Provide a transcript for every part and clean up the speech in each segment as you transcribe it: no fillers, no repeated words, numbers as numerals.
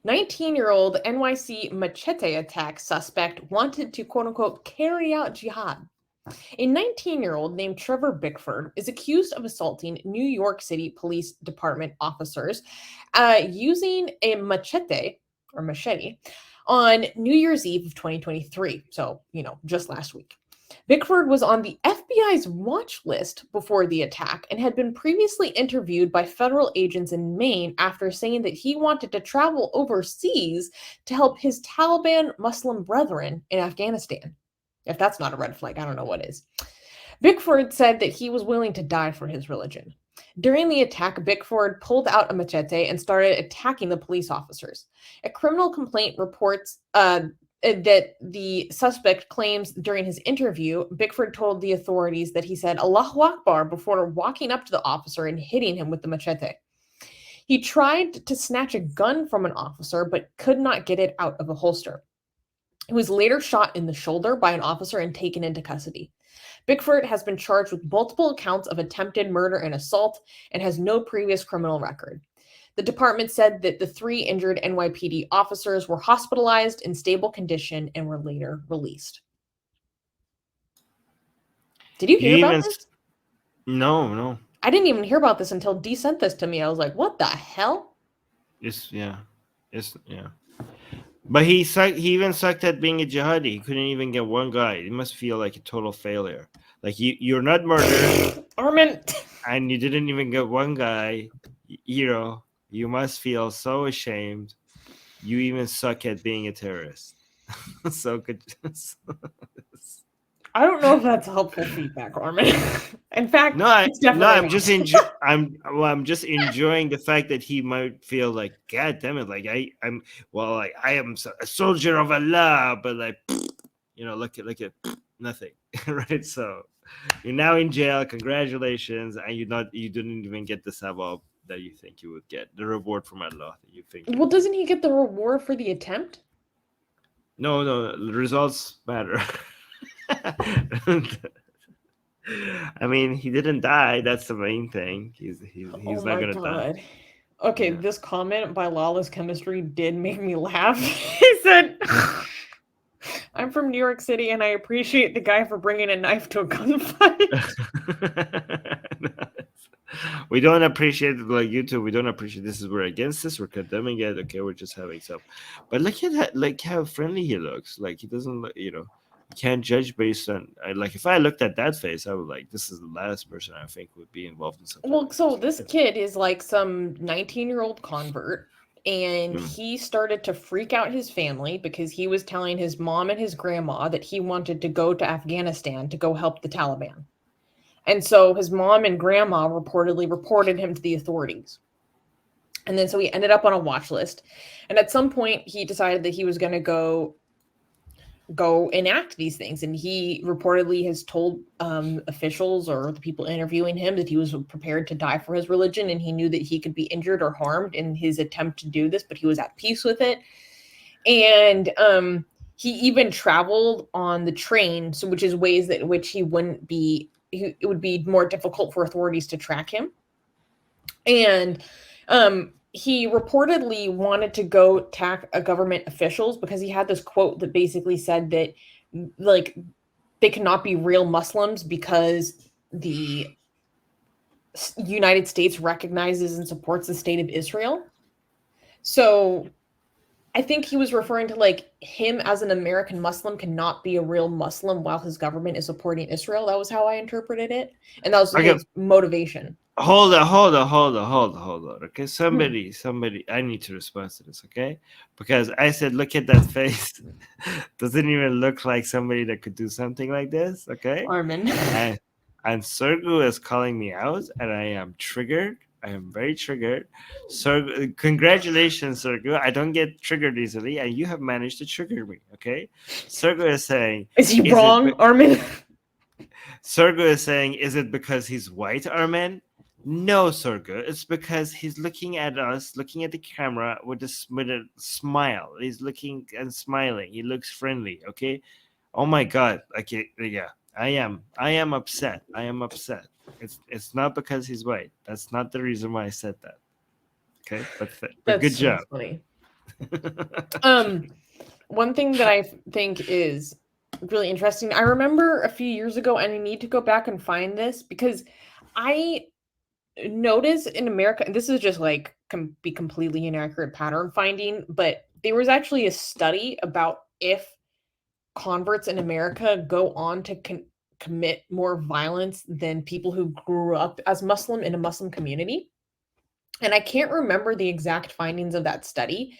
19-year-old NYC Machete attack suspect wanted to, quote-unquote, carry out jihad. A 19-year-old named Trevor Bickford is accused of assaulting New York City Police Department officers using a machete on New Year's Eve of 2023. So, just last week. Bickford was on the FBI's watch list before the attack and had been previously interviewed by federal agents in Maine after saying that he wanted to travel overseas to help his Taliban Muslim brethren in Afghanistan. If that's not a red flag, I don't know what is. Bickford said that he was willing to die for his religion. During the attack, Bickford pulled out a machete and started attacking the police officers. A criminal complaint reports that the suspect claims during his interview, Bickford told the authorities that he said Allahu Akbar before walking up to the officer and hitting him with the machete. He tried to snatch a gun from an officer, but could not get it out of a holster. He was later shot in the shoulder by an officer and taken into custody. Bickford has been charged with multiple counts of attempted murder and assault and has no previous criminal record. The department said that the 3 injured NYPD officers were hospitalized in stable condition and were later released. Did you hear about this? No. I didn't even hear about this until Dee sent this to me. I was like, what the hell? Yeah. But he even sucked at being a jihadi. He couldn't even get one guy. He must feel like a total failure. Like you're not murdered, Armin, and you didn't even get one guy. You must feel so ashamed. You even suck at being a terrorist. So good. I don't know if that's helpful feedback, Armin. In fact, I'm just enjoying the fact that he might feel like, God damn it, like I am a soldier of Allah, but like, look at nothing, right? So you're now in jail. Congratulations, and you didn't even get the sawab that you think you would get, the reward from Allah that you think. Well, doesn't he get the reward for the attempt? No, the results matter. I mean, he didn't die. That's the main thing. He's not gonna die. Okay, This comment by Lawless Chemistry did make me laugh. He said, "I'm from New York City, and I appreciate the guy for bringing a knife to a gunfight." We don't appreciate it like YouTube. We don't appreciate this. We're against this. We're condemning it. Okay, we're just having some. But look at that, like how friendly he looks. Like he doesn't, you can't judge based on like if I looked at that face, I would like this is the last person I think would be involved in something. Well, so this kid is like some 19-year-old convert, and he started to freak out his family because he was telling his mom and his grandma that he wanted to go to Afghanistan to go help the Taliban. And so his mom and grandma reportedly reported him to the authorities. And then so he ended up on a watch list. And at some point he decided that he was going to go enact these things. And he reportedly has told officials or the people interviewing him that he was prepared to die for his religion. And he knew that he could be injured or harmed in his attempt to do this, but he was at peace with it. And he even traveled on the train, so which is ways that in which it would be more difficult for authorities to track him. And he reportedly wanted to go attack government officials because he had this quote that basically said that like they cannot be real Muslims because the United States recognizes and supports the state of Israel. So I think he was referring to like him as an American Muslim cannot be a real Muslim while his government is supporting Israel. That was how I interpreted it. And that was his motivation. Hold on. Okay, somebody, I need to respond to this, okay? Because I said, look at that face. Doesn't even look like somebody that could do something like this, okay? Armin. And Sergu is calling me out, and I am triggered. I am very triggered. So congratulations, Sergu. I don't get triggered easily, and you have managed to trigger me, okay? Sergu is saying... Is he wrong, Armin? Sergu is saying, is it because he's white, Armin? No, Sergu. It's because he's looking at us, looking at the camera with a smile. He's looking and smiling. He looks friendly, okay? Oh my God. Okay, yeah. I am upset. It's not because he's white. That's not the reason why I said that. Okay? But good job. Funny. One thing that I think is really interesting, I remember a few years ago, and I need to go back and find this because I noticed in America, and this is just like be completely inaccurate pattern finding, but there was actually a study about if converts in America go on to commit more violence than people who grew up as Muslim in a Muslim community. And I can't remember the exact findings of that study,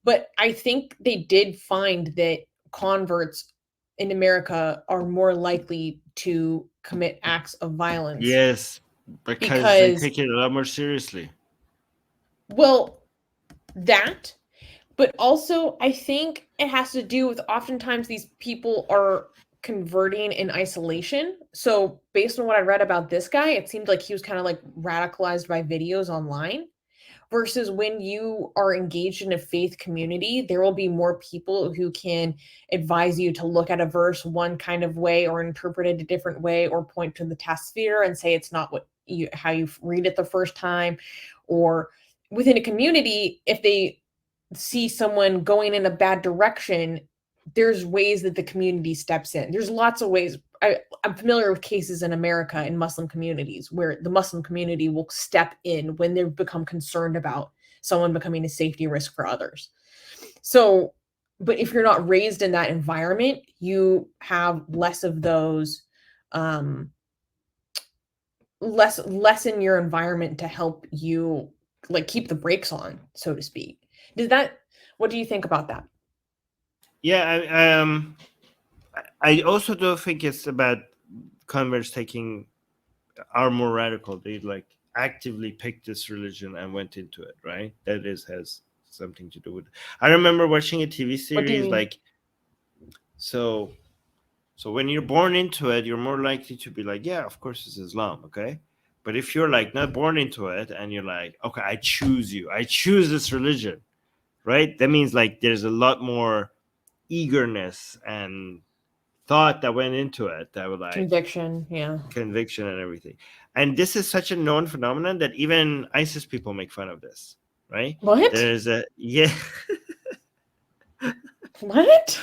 but I think they did find that converts in America are more likely to commit acts of violence Yes, because they because, take it a lot more seriously. well, that, but also I think it has to do with oftentimes these people are converting in isolation. So, based on what I read about this guy, it seemed like he was kind of like radicalized by videos online. Versus when you are engaged in a faith community, there will be more people who can advise you to look at a verse one kind of way or interpret it a different way or point to the tafsir and say it's not what you how you read it the first time. Or within a community, if they see someone going in a bad direction, there's ways that the community steps in. There's lots of ways. I'm familiar with cases in America in Muslim communities where the Muslim community will step in when they've become concerned about someone becoming a safety risk for others. So, but if you're not raised in that environment, you have less of those, less in your environment to help you like keep the brakes on, so to speak. Did that? What do you think about that? Yeah, I also don't think it's about converts are more radical. They like actively picked this religion and went into it, right? That has something to do with. I remember watching a TV What do you series mean? like so. So when you're born into it, you're more likely to be like, yeah, of course it's Islam, okay? But if you're like not born into it and you're like, okay, I choose you, I choose this religion, right? That means like there's a lot more eagerness and thought that went into it that would like Conviction, yeah. conviction and everything. And this is such a known phenomenon that even ISIS people make fun of this, right? What? There's a yeah, What?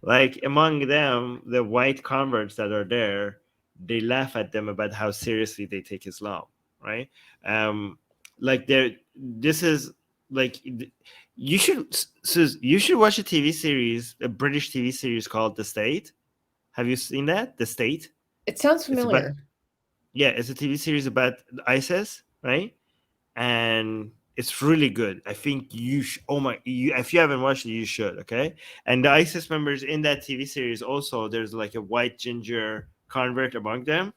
like among them, the white converts that are there, they laugh at them about how seriously they take Islam, right? Like this is like you should watch a TV series, a British TV series called The State. Have you seen that? The State. It sounds It's about familiar. yeah, it's a TV series about ISIS, right? And it's really good. I think if you haven't watched it, you should. Okay, and the ISIS members in that TV series also, there's like a white ginger convert among them,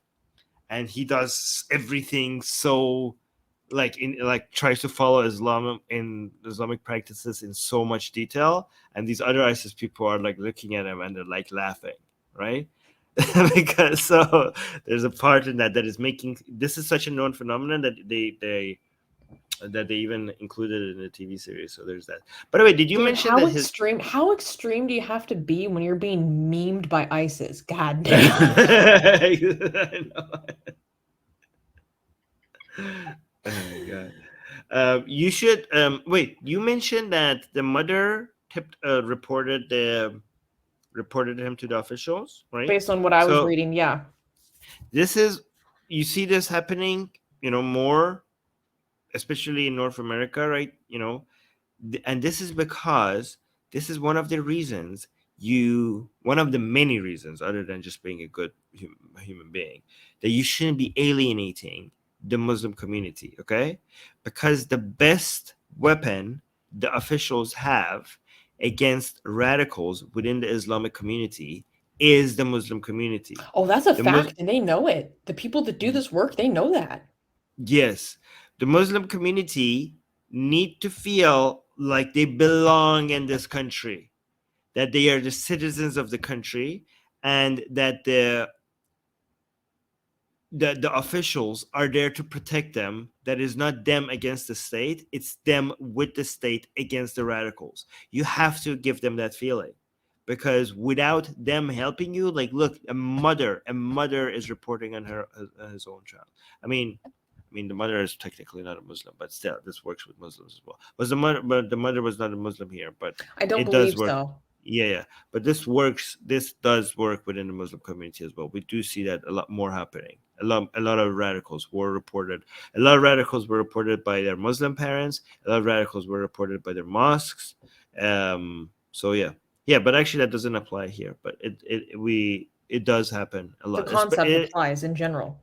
and he does everything so like tries to follow Islam in Islamic practices in so much detail, and these other ISIS people are like looking at him and they're like laughing, right? Because so there's a part in that is making this is such a known phenomenon that they even included it in the TV series. So there's that. By the way, did you Dude, mention that his how extreme do you have to be when you're being memed by ISIS? God damn. I know. Oh my god. You should wait. You mentioned that the mother reported him to the officials, right? Based on what I was So reading, yeah. this is you see this happening, more, especially in North America, right? And this is because this is one of the many reasons, other than just being a good human being, that you shouldn't be alienating the Muslim community, okay? Because the best weapon the officials have against radicals within the Islamic community is the Muslim community. Oh, that's a The Mus- fact, and they know it. The people that do this work, they know that. yes, the Muslim community need to feel like they belong in this country, that they are the citizens of the country, and that the officials are there to protect them. That is not them against the state, it's them with the state against the radicals. You have to give them that feeling, because without them helping you, like look, a mother is reporting on his own child. I mean, I mean, the mother is technically not a Muslim, but still, this works with Muslims as well. Was the mother? But the mother was not a Muslim here, but I don't it does believe work. so. Yeah. But this works. This does work within the Muslim community as well. We do see that a lot more happening. A lot of radicals were reported. A lot of radicals were reported by their Muslim parents. A lot of radicals were reported by their mosques. So yeah. But actually, that doesn't apply here. But it does happen a The lot. concept applies in general.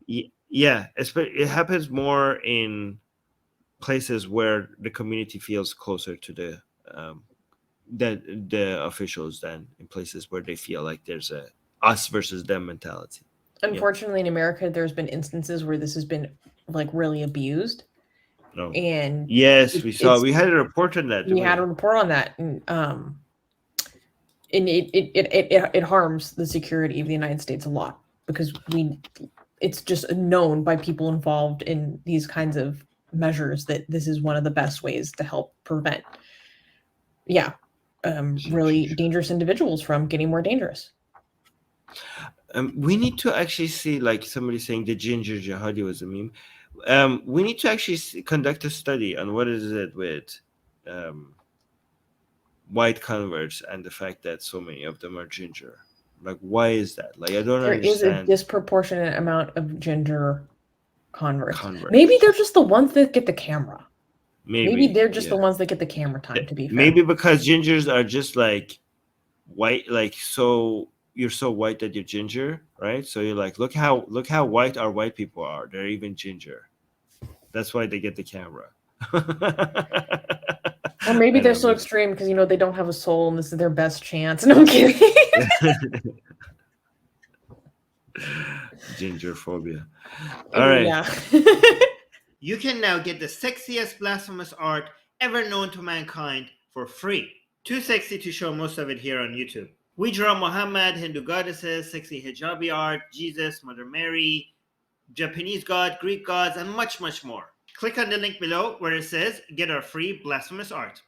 Yeah, it happens more in places where the community feels closer to the officials than in places where they feel like there's a us versus them mentality. Unfortunately, in America, there's been instances where this has been like really abused, No. and Yes, we had a report on that. we had a report on that, and it harms the security of the United States a lot because it's just known by people involved in these kinds of measures that this is one of the best ways to help prevent really dangerous individuals from getting more dangerous. We need to actually see, like somebody saying the ginger jihadi was a meme. We need to actually conduct a study on what is it with white converts and the fact that so many of them are ginger. Like, why is that? Like, I don't understand. There is a disproportionate amount of ginger converts. Maybe they're just the ones that get the camera. Maybe they're just the ones that get the camera time, to be fair. Maybe because gingers are just like white, like so you're so white that you're ginger, right? So you're like, look how white our white people are. They're even ginger. That's why they get the camera. Or maybe they're so extreme because they don't have a soul and this is their best chance. No, I'm kidding. Ginger phobia. All right. Yeah. You can now get the sexiest blasphemous art ever known to mankind for free. Too sexy to show most of it here on YouTube. We draw Muhammad, Hindu goddesses, sexy hijabi art, Jesus, Mother Mary, Japanese god, Greek gods, and much, much more. Click on the link below where it says get our free blasphemous art.